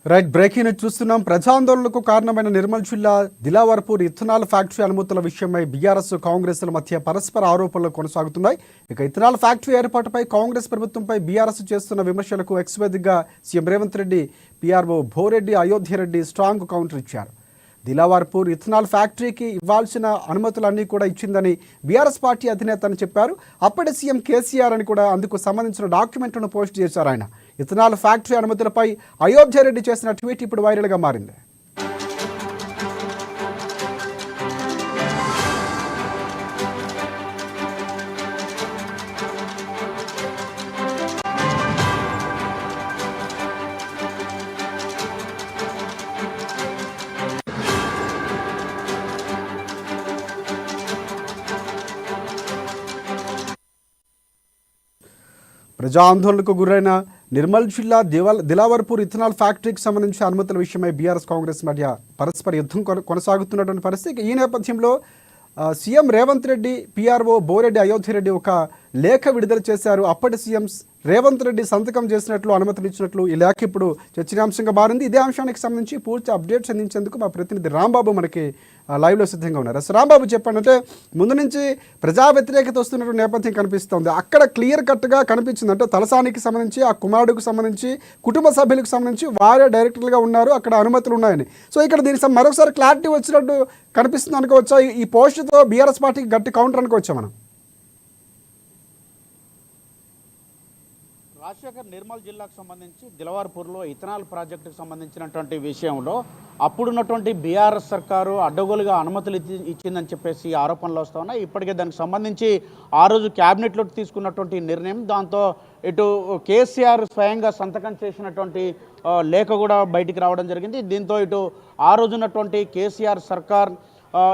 Right breaking news చూస్తున్నాం. ప్రజాందోళనకు కారణమైన నిర్మల్ జిల్లా దిలావర్పూర్ ఇథనాల్ ఫ్యాక్టరీ అనుమతుల విషయమై బీఆర్ఎస్ కాంగ్రెస్ల మధ్య పరస్పర ఆరోపణలు కొనసాగుతున్నాయి. ఇక ఇథనాల్ ఫ్యాక్టరీ ఏర్పాటుపై కాంగ్రెస్ ప్రభుత్వంపై బీఆర్ఎస్ చేస్తున్న విమర్శలకు ఎక్స్ వేదికగా CM Revanth Reddy, PRO భోరెడ్డి Ayodhyareddy strong counter ఇచ్చారు. దిలావర్పూర్ ఇథనాల్ ఫ్యాక్టరీకి ఇవ్వాల్సిన అనుమతులన్నీ కూడా ఇచ్చిందని బీఆర్ఎస్ పార్టీ అధినేత అని చెప్పారు. అప్పటి సీఎం కేసీఆర్ అని కూడా అందుకు సంబంధించిన డాక్యుమెంట్లను పోస్ట్ చేశారు ఆయన. ఇథనాల్ ఫ్యాక్టరీ అనుమతులపై అయోధ్యరెడ్డి చేసిన ట్వీట్ ఇప్పుడు వైరల్గా మారింది. ప్రజా ఆందోళనకు గురైన నిర్మల్ జిల్లా దిలావర్పూర్ ఇథనాల్ ఫ్యాక్టరీకి సంబంధించిన అనుమతుల విషయమై బీఆర్ఎస్ కాంగ్రెస్ మధ్య పరస్పర యుద్ధం కొనసాగుతున్నటువంటి పరిస్థితి. ఈ నేపథ్యంలో సీఎం రేవంత్ రెడ్డి, పీఆర్ఓ భోరెడ్డి అయోధ్యరెడ్డి ఒక లేఖ విడుదల చేశారు. అప్పటి సీఎం రేవంత్ రెడ్డి సంతకం చేసినట్లు, అనుమతులు ఇచ్చినట్లు ఈ లేఖ ఇప్పుడు చర్చనీయాంశంగా మారింది. ఇదే అంశానికి సంబంధించి పూర్తి అప్డేట్స్ అందించేందుకు మా ప్రతినిధి రాంబాబు మనకి లైవ్లో సిద్ధంగా ఉన్నారు. అసలు రాంబాబు చెప్పండి, అంటే ముందు నుంచి ప్రజా వ్యతిరేకత వస్తున్నటువంటి నేపథ్యం కనిపిస్తుంది. అక్కడ క్లియర్ కట్గా కనిపించింది, అంటే తలసానికి సంబంధించి, ఆ కుమారుడికి సంబంధించి, కుటుంబ సభ్యులకు సంబంధించి వారే డైరెక్టర్గా ఉన్నారు, అక్కడ అనుమతులు ఉన్నాయని. సో ఇక్కడ దీనికి మరొకసారి క్లారిటీ వచ్చినట్టు కనిపిస్తుంది అనుకోవచ్చా? ఈ పోస్టుతో బీఆర్ఎస్ పార్టీకి గట్టి కౌంటర్ అనుకోవచ్చా మనం? రాజశేఖర్ నిర్మల్ జిల్లాకు సంబంధించి దిలవార్పూర్లో ఇథనాల్ ప్రాజెక్టుకు సంబంధించినటువంటి విషయంలో అప్పుడున్నటువంటి బీఆర్ఎస్ సర్కారు అడ్డగోలుగా అనుమతులు ఇచ్చిందని చెప్పేసి ఆరోపణలు వస్తూ ఉన్నాయి. ఇప్పటికే దానికి సంబంధించి ఆ రోజు క్యాబినెట్లో తీసుకున్నటువంటి నిర్ణయం, దాంతో ఇటు కేసీఆర్ స్వయంగా సంతకం చేసినటువంటి లేఖ కూడా బయటికి రావడం జరిగింది. దీంతో ఇటు ఆ రోజున్నటువంటి కేసీఆర్ సర్కార్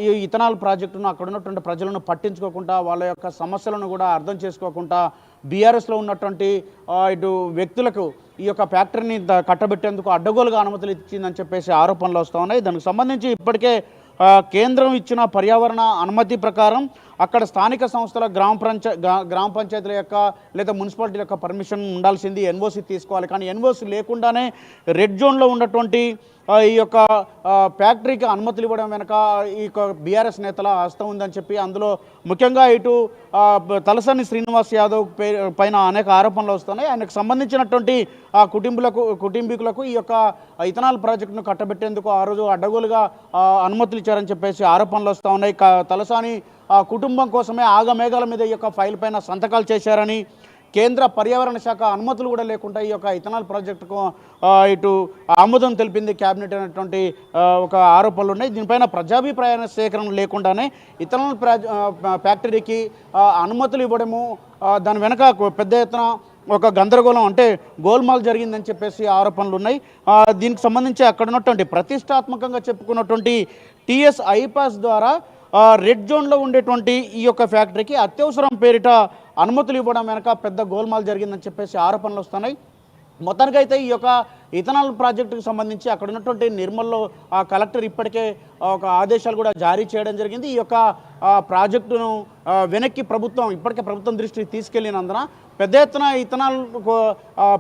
ఈ ఇథనాల్ ప్రాజెక్టును అక్కడ ఉన్నటువంటి ప్రజలను పట్టించుకోకుండా, వాళ్ళ యొక్క సమస్యలను కూడా అర్థం చేసుకోకుండా బీఆర్ఎస్లో ఉన్నటువంటి ఇటు వ్యక్తులకు ఈ యొక్క ఫ్యాక్టరీని కట్టబెట్టేందుకు అడ్డగోలుగా అనుమతులు ఇచ్చిందని చెప్పేసి ఆరోపణలు వస్తూ ఉన్నాయి. దానికి సంబంధించి ఇప్పటికే కేంద్రం ఇచ్చిన పర్యావరణ అనుమతి ప్రకారం అక్కడ స్థానిక సంస్థల గ్రామ పంచాయతీల యొక్క లేదా మున్సిపాలిటీల యొక్క పర్మిషన్ ఉండాల్సింది, ఎన్ఓసి తీసుకోవాలి. కానీ ఎన్ఓసి లేకుండానే రెడ్ జోన్లో ఉన్నటువంటి ఈ యొక్క ఫ్యాక్టరీకి అనుమతులు ఇవ్వడం వెనక ఈ బీఆర్ఎస్ నేతల హస్తం ఉందని చెప్పి, అందులో ముఖ్యంగా ఇటు తలసాని శ్రీనివాస్ యాదవ్ పైన అనేక ఆరోపణలు వస్తున్నాయి. ఆయనకు సంబంధించినటువంటి కుటుంబీకులకు ఈ యొక్క ఇథనాల్ ప్రాజెక్టును కట్టబెట్టేందుకు ఆ రోజు అడ్డగోలుగా అనుమతులు ఇచ్చారని చెప్పేసి ఆరోపణలు వస్తూ ఉన్నాయి. తలసాని కుటుంబం కోసమే ఆగమేఘాల మీద ఈ యొక్క ఫైల్ పైన సంతకాలు చేశారని, కేంద్ర పర్యావరణ శాఖ అనుమతులు కూడా లేకుండా ఈ యొక్క ఇథనాల్ ప్రాజెక్టుకు ఇటు ఆమోదం తెలిపింది క్యాబినెట్ అనేటువంటి ఒక ఆరోపణలు ఉన్నాయి. దీనిపైన ప్రజాభిప్రాయ సేకరణ లేకుండానే ఇథనాల్ ఫ్యాక్టరీకి అనుమతులు ఇవ్వడము, దాని వెనక పెద్ద ఎత్తున ఒక గందరగోళం, అంటే గోల్మాల్ జరిగిందని చెప్పేసి ఆరోపణలు ఉన్నాయి. దీనికి సంబంధించి అక్కడ ఉన్నటువంటి ప్రతిష్టాత్మకంగా చెప్పుకున్నటువంటి టీఎస్ ఐపాస్ ద్వారా రెడ్ జోన్లో ఉండేటువంటి ఈ యొక్క ఫ్యాక్టరీకి అత్యవసరం పేరిట అనుమతులు ఇవ్వడం వెనక పెద్ద గోల్మాల్ జరిగిందని చెప్పేసి ఆరోపణలు వస్తున్నాయి. మొత్తానికైతే ఈ యొక్క ఇథనాల్ ప్రాజెక్టుకు సంబంధించి అక్కడ ఉన్నటువంటి నిర్మల్లో కలెక్టర్ ఇప్పటికే ఒక ఆదేశాలు కూడా జారీ చేయడం జరిగింది. ఈ యొక్క ప్రాజెక్టును వెనక్కి ఇప్పటికే ప్రభుత్వం దృష్టికి తీసుకెళ్లినందున పెద్ద ఎత్తున ఇథనాల్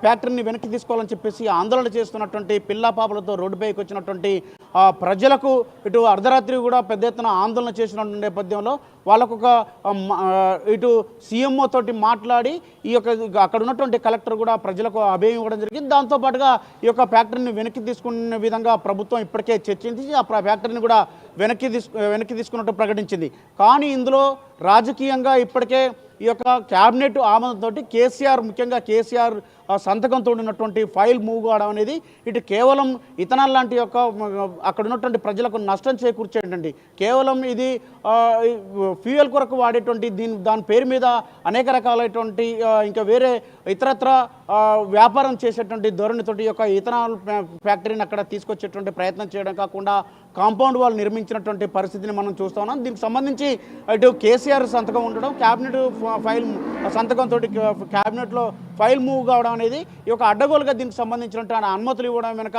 ఫ్యాక్టరీని వెనక్కి తీసుకోవాలని చెప్పేసి ఆందోళన చేస్తున్నటువంటి పిల్లా పాపలతో రోడ్డుపైకి వచ్చినటువంటి ప్రజలకు ఇటు అర్ధరాత్రి కూడా పెద్ద ఎత్తున ఆందోళన చేసిన నేపథ్యంలో వాళ్ళకు ఇటు సీఎంఓ తోటి మాట్లాడి ఈ యొక్క అక్కడ ఉన్నటువంటి కలెక్టర్ కూడా ప్రజలకు అభయం ఇవ్వడం జరిగింది. దాంతోపాటుగా ఈ యొక్క ఫ్యాక్టరీని వెనక్కి తీసుకునే విధంగా ప్రభుత్వం ఇప్పటికే చర్చించి ఆ ఫ్యాక్టరీని కూడా వెనక్కి తీసుకున్నట్టు ప్రకటించింది. కానీ ఇందులో రాజకీయంగా ఇప్పటికే ఈ యొక్క క్యాబినెట్ ఆమోదంతో ముఖ్యంగా కేసీఆర్ సంతకంతో ఉన్నటువంటి ఫైల్ మూవ్ కావడం అనేది ఇటు కేవలం ఇథనాల్ లాంటి యొక్క అక్కడ ఉన్నటువంటి ప్రజలకు నష్టం చేకూర్చేటండి. కేవలం ఇది ఫ్యూయల్ కొరకు వాడేటువంటి దాని పేరు మీద అనేక రకాలైనటువంటి ఇంకా వేరే ఇతరత్ర వ్యాపారం చేసేటువంటి ధోరణితోటి యొక్క ఇథనాల్ ఫ్యాక్టరీని అక్కడ తీసుకొచ్చేటువంటి ప్రయత్నం చేయడం కాకుండా కాంపౌండ్ వాల్ నిర్మించినటువంటి పరిస్థితిని మనం చూస్తూ ఉన్నాం. దీనికి సంబంధించి ఇటు కేసీఆర్ సంతకం ఉండడం, క్యాబినెట్ ఫైల్ సంతకంతో క్యాబినెట్లో ఫైల్ మూవ్ కావడం అనేది ఈ యొక్క అడ్డగోలుగా దీనికి సంబంధించినటువంటి అనుమతులు ఇవ్వడం వెనక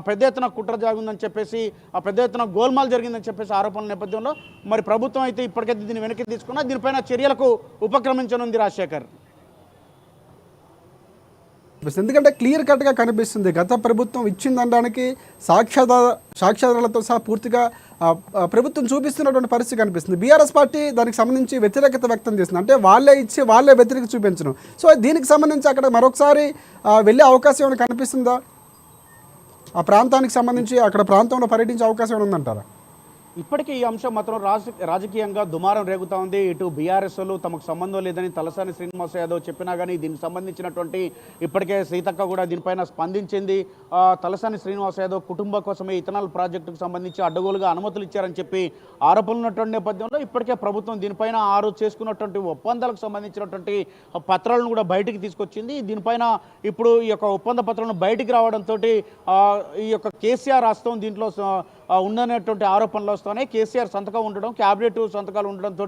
పెద్ద ఎత్తున కుట్ర జాగుందని చెప్పేసి, పెద్ద ఎత్తున గోల్మాల్ జరిగిందని చెప్పేసి ఆరోపణల నేపథ్యంలో మరి ప్రభుత్వం అయితే ఇప్పటికైతే దీన్ని వెనక్కి తీసుకున్నా దీనిపైన చర్యలకు ఉపక్రమించనుంది రాజశేఖర్. ఎందుకంటే క్లియర్ కట్గా కనిపిస్తుంది గత ప్రభుత్వం ఇచ్చిందనడానికి సాక్ష్యాధారాలతో సహా పూర్తిగా ప్రభుత్వం చూపిస్తున్నటువంటి పరిస్థితి కనిపిస్తుంది. బీఆర్ఎస్ పార్టీ దానికి సంబంధించి వ్యతిరేకత వ్యక్తం చేస్తుంది, అంటే వాళ్ళే ఇచ్చి వాళ్ళే వ్యతిరేకత చూపించడం. సో దీనికి సంబంధించి అక్కడ మరొకసారి వెళ్ళే అవకాశం ఏమైనా కనిపిస్తుందా? ఆ ప్రాంతానికి సంబంధించి అక్కడ ప్రాంతంలో పర్యటించే అవకాశం ఏమైనా ఉందంటారా? ఇప్పటికీ ఈ అంశం మాత్రం రాజకీయంగా దుమారం రేగుతా ఉంది. ఇటు బీఆర్ఎస్లు తమకు సంబంధం లేదని తలసాని శ్రీనివాస్ యాదవ్ చెప్పినా కానీ దీనికి సంబంధించినటువంటి ఇప్పటికే సీతక్క కూడా దీనిపైన స్పందించింది. తలసాని శ్రీనివాస్ యాదవ్ కుటుంబం కోసమే ఇథనాల్ ప్రాజెక్టుకు సంబంధించి అడ్డగోలుగా అనుమతులు ఇచ్చారని చెప్పి ఆరోపణలు ఉన్నటువంటి నేపథ్యంలో ఇప్పటికే ప్రభుత్వం దీనిపైన చేసుకున్నటువంటి ఒప్పందాలకు సంబంధించినటువంటి పత్రాలను కూడా బయటికి తీసుకొచ్చింది. దీనిపైన ఇప్పుడు ఈ యొక్క ఒప్పంద పత్రాలను బయటికి రావడంతో ఈ యొక్క కేసీఆర్ హస్తం దీంట్లో ఉందనేటువంటి ఆరోపణలు వస్తున్నాయి. కేసీఆర్ సంతకం ఉండడం, క్యాబినెట్ సంతకాలు ఉండడంతో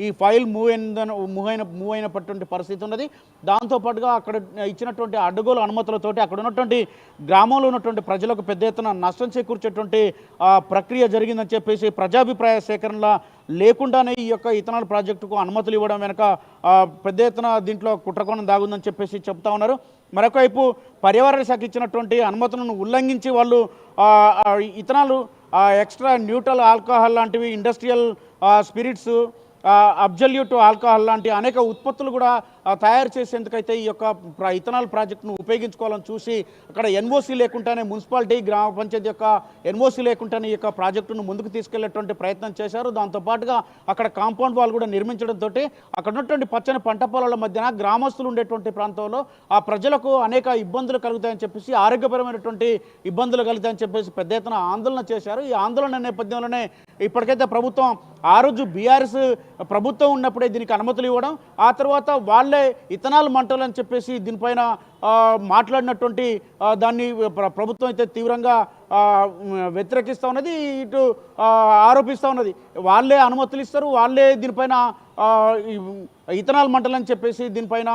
ఈ ఫైల్ మూవ్ అయినటువంటి పరిస్థితి ఉన్నది. దాంతోపాటుగా అక్కడ ఇచ్చినటువంటి అడ్డగోలు అనుమతులతోటి అక్కడ ఉన్నటువంటి గ్రామంలో ఉన్నటువంటి ప్రజలకు పెద్ద ఎత్తున నష్టం చేకూర్చేటువంటి ప్రక్రియ జరిగిందని చెప్పేసి ప్రజాభిప్రాయ సేకరణ లేకుండానే ఈ యొక్క ఇథనాల్ ప్రాజెక్టుకు అనుమతులు ఇవ్వడం వెనక పెద్ద ఎత్తున దీంట్లో కుట్రకోణం దాగుందని చెప్పేసి చెప్తా ఉన్నారు. మరొకవైపు పర్యావరణ శాఖ ఇచ్చినటువంటి అనుమతులను ఉల్లంఘించి వాళ్ళు ఇథనాలు ఎక్స్ట్రా న్యూట్రల్ ఆల్కహాల్ లాంటివి, ఇండస్ట్రియల్ స్పిరిట్స్, అబ్జల్యూట్ ఆల్కహాల్ లాంటి అనేక ఉత్పత్తులు కూడా తయారు చేసేందుకైతే ఈ యొక్క ఇథనాల్ ప్రాజెక్టును ఉపయోగించుకోవాలని చూసి అక్కడ ఎన్ఓసి లేకుండానే మున్సిపాలిటీ గ్రామ పంచాయతీ యొక్క ఎన్ఓసి లేకుండానే ఈ యొక్క ప్రాజెక్టును ముందుకు తీసుకెళ్లేటువంటి ప్రయత్నం చేశారు. దాంతోపాటుగా అక్కడ కాంపౌండ్ వాల్ కూడా నిర్మించడంతో అక్కడ ఉన్నటువంటి పచ్చని పంట పొలాల మధ్యన గ్రామస్తులు ఉండేటువంటి ప్రాంతంలో ఆ ప్రజలకు అనేక ఇబ్బందులు కలుగుతాయని చెప్పేసి, ఆరోగ్యపరమైనటువంటి ఇబ్బందులు కలుగుతాయని చెప్పేసి పెద్ద ఎత్తున ఆందోళన చేశారు. ఈ ఆందోళన నేపథ్యంలోనే ఇప్పటికైతే ప్రభుత్వం ఆ రోజు బీఆర్ఎస్ ప్రభుత్వం ఉన్నప్పుడే దీనికి అనుమతులు ఇవ్వడం, ఆ తర్వాత వాళ్ళే ఇథనాల్ మంటలు అని చెప్పేసి దీనిపైన మాట్లాడినటువంటి దాన్ని ప్రభుత్వం అయితే తీవ్రంగా వ్యతిరేకిస్తూ ఉన్నది, ఇటు ఆరోపిస్తూ ఉన్నది. వాళ్ళే అనుమతులు ఇస్తారు, వాళ్ళే దీనిపైన ఇథనాల్ మంటలని చెప్పేసి దీనిపైన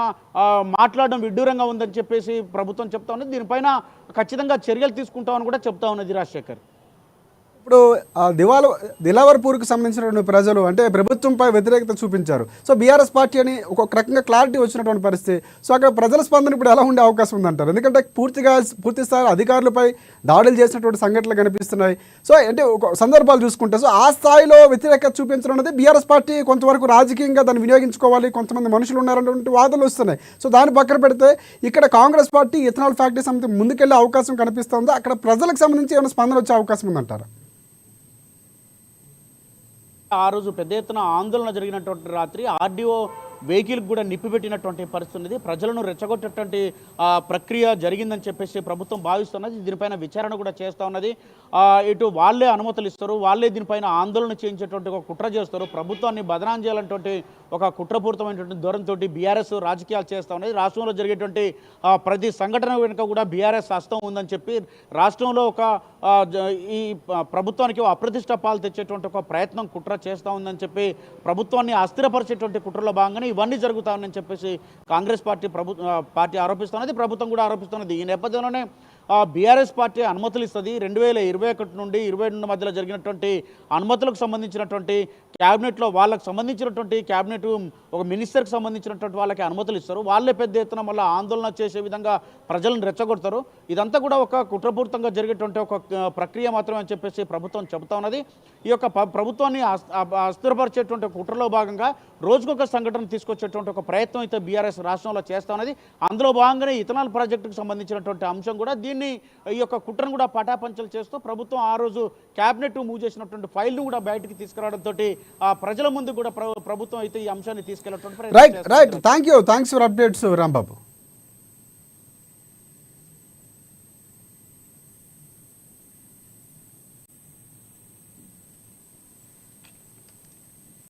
మాట్లాడడం విడ్డూరంగా ఉందని చెప్పేసి ప్రభుత్వం చెప్తా ఉన్నది. దీనిపైన ఖచ్చితంగా చర్యలు తీసుకుంటామని కూడా చెప్తా ఉన్నది రాజశేఖర్. ఇప్పుడు దిలావర్పూర్కి సంబంధించినటువంటి ప్రజలు అంటే ప్రభుత్వంపై వ్యతిరేకత చూపించారు. సో బీఆర్ఎస్ పార్టీ అని ఒక రకంగా క్లారిటీ వచ్చినటువంటి పరిస్థితి. సో అక్కడ ప్రజల స్పందన ఇప్పుడు ఎలా ఉండే అవకాశం ఉందంటారు? ఎందుకంటే పూర్తి స్థాయి అధికారులపై దాడులు చేసినటువంటి సంఘటనలు కనిపిస్తున్నాయి. సో అంటే ఒక సందర్భాలు చూసుకుంటే సో ఆ స్థాయిలో వ్యతిరేకత చూపించడం అనేది బీఆర్ఎస్ పార్టీ కొంతవరకు రాజకీయంగా దాన్ని వినియోగించుకోవాలి, కొంతమంది మనుషులు ఉన్నారన్నటువంటి వాదనలు వస్తున్నాయి. సో దాన్ని పక్కన పెడితే ఇక్కడ కాంగ్రెస్ పార్టీ ఇథనాల్ ఫ్యాక్టరీ సమితి ముందుకెళ్లే అవకాశం కనిపిస్తుందా? అక్కడ ప్రజలకు సంబంధించి ఏమైనా స్పందన వచ్చే అవకాశం ఉందంటారా? ఆ రోజు పెద్ద ఎత్తున ఆందోళన జరిగినటువంటి రాత్రి ఆర్డీఓ వెహికల్కి కూడా నిప్పిపెట్టినటువంటి పరిస్థితి ఉంది. ప్రజలను రెచ్చగొట్టేటువంటి ప్రక్రియ జరిగిందని చెప్పేసి ప్రభుత్వం భావిస్తున్నది. దీనిపైన విచారణ కూడా చేస్తూ ఉన్నది. ఇటు వాళ్ళే అనుమతులు ఇస్తారు, వాళ్ళే దీనిపైన ఆందోళన చేయించేటువంటి ఒక కుట్ర చేస్తారు. ప్రభుత్వాన్ని బదనాం చేయాలంటే ఒక కుట్రపూరితమైనటువంటి ధోరణితో బీఆర్ఎస్ రాజకీయాలు చేస్తూ ఉన్నది. రాష్ట్రంలో జరిగేటువంటి ప్రతి సంఘటన వెనుక కూడా బీఆర్ఎస్ హస్తం ఉందని చెప్పి రాష్ట్రంలో ఈ ప్రభుత్వానికి అప్రతిష్ట పాలు తెచ్చేటువంటి ఒక ప్రయత్నం కుట్ర చేస్తూ ఉందని చెప్పి ప్రభుత్వాన్ని అస్థిరపరిచేటువంటి కుట్రలో భాగంగానే ఇవన్నీ జరుగుతాయని చెప్పేసి కాంగ్రెస్ పార్టీ ఆరోపిస్తున్నది, ప్రభుత్వం కూడా ఆరోపిస్తున్నది. ఈ నేపథ్యంలోనే బీఆర్ఎస్ పార్టీ అనుమతులు ఇస్తుంది. 2021 నుండి 2022 మధ్యలో జరిగినటువంటి అనుమతులకు సంబంధించినటువంటి క్యాబినెట్లో వాళ్ళకి సంబంధించినటువంటి క్యాబినెట్ ఒక మినిస్టర్కి సంబంధించినటువంటి వాళ్ళకి అనుమతులు ఇస్తారు. వాళ్ళే పెద్ద ఎత్తున మళ్ళీ ఆందోళన చేసే విధంగా ప్రజలను రెచ్చగొడతారు. ఇదంతా కూడా ఒక కుట్రపూరితంగా జరిగేటువంటి ఒక ప్రక్రియ మాత్రమే అని చెప్పేసి ప్రభుత్వం చెబుతా ఉన్నది. ఈ యొక్క ప్రభుత్వాన్ని అస్థిరపరిచేటువంటి కుట్రలో భాగంగా రోజుకొక సంఘటన తీసుకొచ్చేటువంటి ఒక ప్రయత్నం అయితే బీఆర్ఎస్ రాష్ట్రంలో చేస్తూ ఉన్నది. అందులో భాగంగానే ఇథనాల్ ప్రాజెక్టుకు సంబంధించినటువంటి అంశం కూడా దీన్ని ఈ యొక్క కుట్రను కూడా పటాపంచలు చేస్తూ ప్రభుత్వం ఆ రోజు క్యాబినెట్ మూవ్ చేసినటువంటి ఫైల్ను కూడా బయటికి తీసుకురావడంతో ప్రజల ముందు కూడా ప్రభుత్వం అయితే ఈ అంశాన్ని తీసుకెళ్లడం. Right thanks for updates Rambabu.